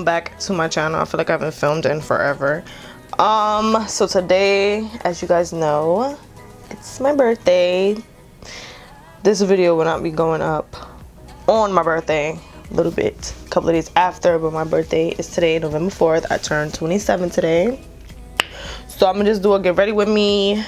back to my channel. I feel like I haven't filmed in forever. So today, as you guys know, it's my birthday. This video will not be going up on my birthday, a little bit, a couple of days after, but my birthday is today, November 4th. I turned 27 today. So I'm gonna just do a get ready with me,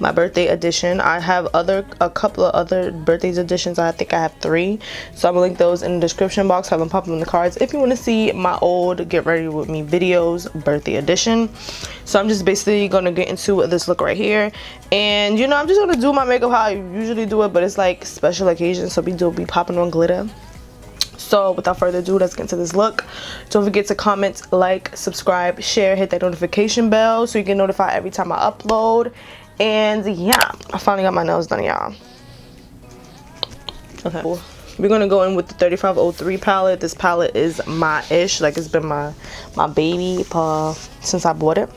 my birthday edition. I have a couple of other birthdays editions. I think I have 3, so I'm gonna link those in the description box. Have them pop in the cards if you want to see my old get ready with me videos birthday edition. So I'm just basically gonna get into this look right here, and you know, I'm just gonna do my makeup how I usually do it, but it's like special occasions, so we do be popping on glitter. So without further ado, let's get into this look. Don't forget to comment, like, subscribe, share, hit that notification bell so you get notified every time I upload. And yeah, I finally got my nails done, y'all. Okay, we're gonna go in with the 3503 palette. This palette is my ish, like it's been my baby since I bought it.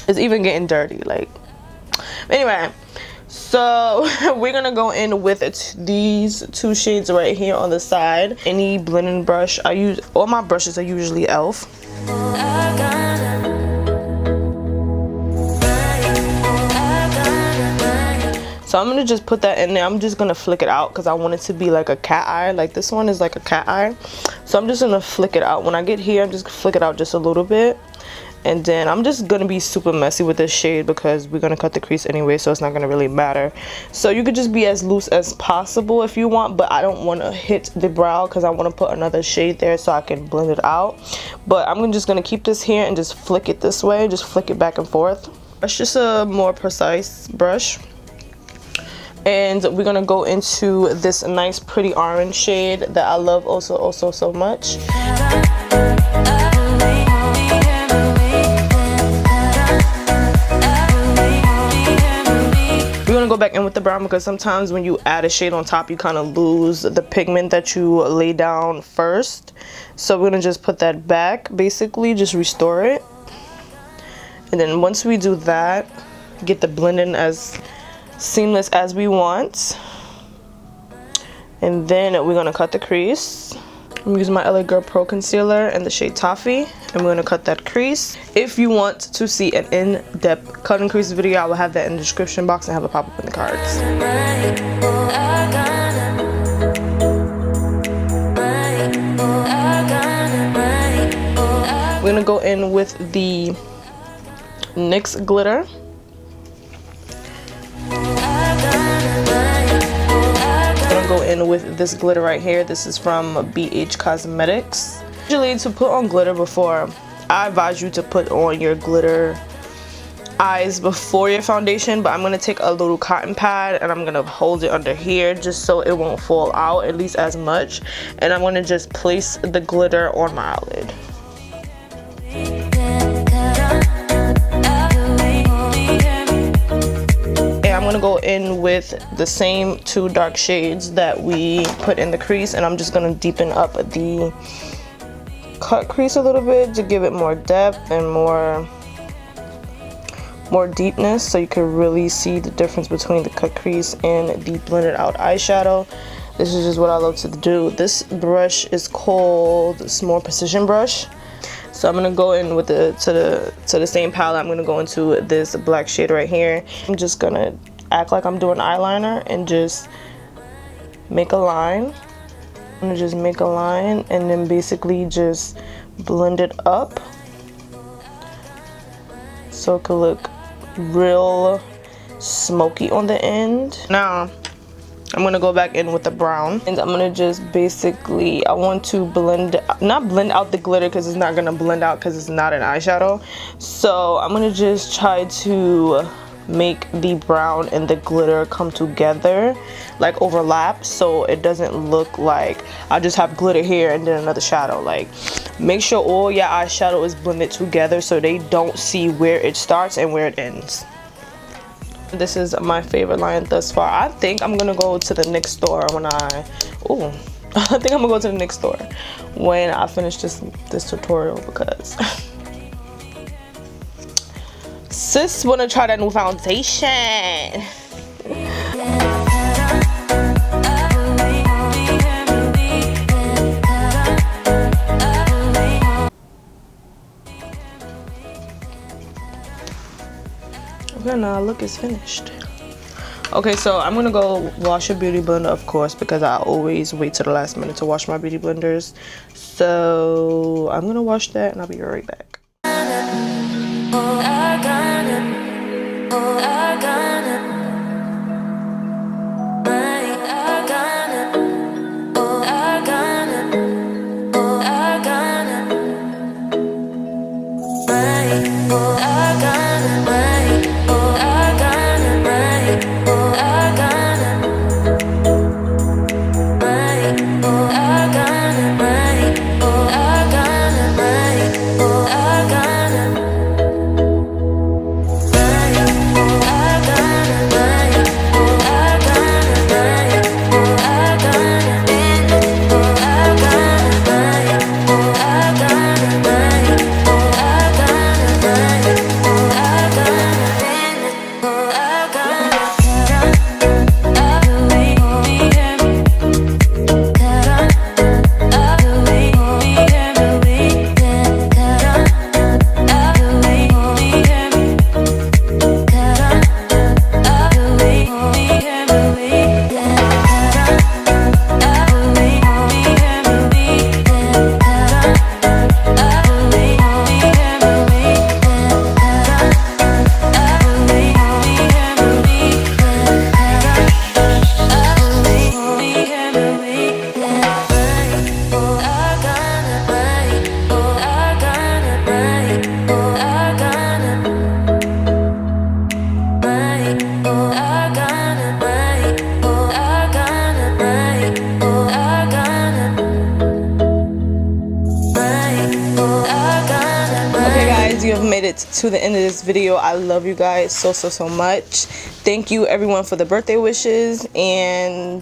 It's even getting dirty, like. Anyway, so we're gonna go in with these 2 shades right here on the side. Any blending brush I use, all my brushes are usually e.l.f. So I'm gonna just put that in there. I'm just gonna flick it out because I want it to be like a cat eye. Like this one is like a cat eye. So I'm just gonna flick it out. When I get here, I'm just gonna flick it out just a little bit. And then I'm just gonna be super messy with this shade because we're gonna cut the crease anyway, so it's not gonna really matter. So you could just be as loose as possible if you want, but I don't want to hit the brow because I want to put another shade there so I can blend it out. But I'm just gonna keep this here and just flick it this way, just flick it back and forth. It's just a more precise brush. And we're gonna go into this nice pretty orange shade that I love also so much. We're gonna go back in with the brown because sometimes when you add a shade on top, you kind of lose the pigment that you lay down first. So we're gonna just put that back, basically just restore it. And then once we do that, get the blending as seamless as we want, and then we're gonna cut the crease. I'm using my LA Girl Pro concealer in the shade Toffee, and we're gonna cut that crease. If you want to see an in-depth cut and crease video, I will have that in the description box and have it pop up in the cards. We're gonna go in with the NYX glitter. Go in with this glitter right here. This is from BH Cosmetics. Usually to put on glitter before, I advise you to put on your glitter eyes before your foundation, but I'm going to take a little cotton pad and I'm going to hold it under here just so it won't fall out, at least as much, and I'm going to just place the glitter on my eyelid. I'm gonna go in with the same 2 dark shades that we put in the crease, and I'm just gonna deepen up the cut crease a little bit to give it more depth and more deepness, so you can really see the difference between the cut crease and the blended out eyeshadow. This is just what I love to do. This brush is called Small Precision Brush. So I'm gonna go in with to the same palette. I'm gonna go into this black shade right here. I'm just gonna act like I'm doing eyeliner and just make a line. I'm gonna just make a line and then basically just blend it up so it could look real smoky on the end. Now I'm gonna go back in with the brown, and I'm gonna just basically, I want to not blend out the glitter because it's not gonna blend out because it's not an eyeshadow. So I'm gonna just try to make the brown and the glitter come together, like overlap, so it doesn't look like I just have glitter here and then another shadow. Like, make sure all your eyeshadow is blended together so they don't see where it starts and where it ends. This is my favorite line thus far. I think I'm gonna go to the NYX store when I think I'm gonna go to the NYX store when I finish this tutorial, because sis wanna try that new foundation. Grandma, look, it's finished. Okay, so I'm gonna go wash a beauty blender, of course, because I always wait till the last minute to wash my beauty blenders. So I'm gonna wash that and I'll be right back. You have made it to the end of this video. I love you guys so much. Thank you everyone for the birthday wishes, and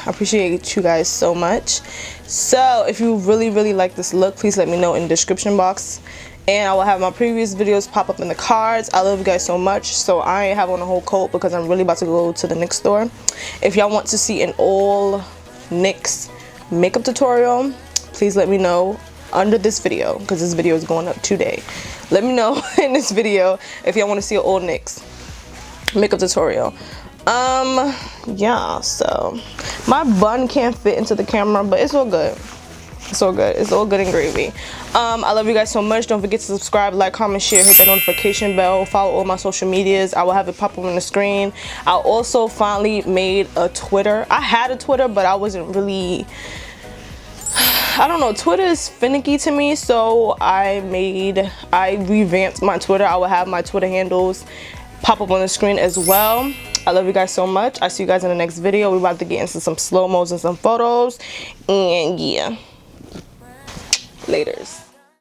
I appreciate you guys so much. So if you really like this look, please let me know in the description box, and I will have my previous videos pop up in the cards. I love you guys so much. So I ain't have on a whole coat because I'm really about to go to the NYX store. If y'all want to see an all NYX makeup tutorial, please let me know under this video, because this video is going up today. Let me know in this video if y'all want to see an old NYX makeup tutorial. Yeah, so my bun can't fit into the camera, but it's all good. It's all good. It's all good and gravy. I love you guys so much. Don't forget to subscribe, like, comment, share, hit the notification bell, follow all my social medias. I will have it pop up on the screen. I also finally made a Twitter. I had a Twitter, but I wasn't really, I don't know, Twitter is finicky to me, so I revamped my Twitter. I will have my Twitter handles pop up on the screen as well. I love you guys so much. I see you guys in the next video. We're about to get into some slow-mos and some photos, and yeah, laters.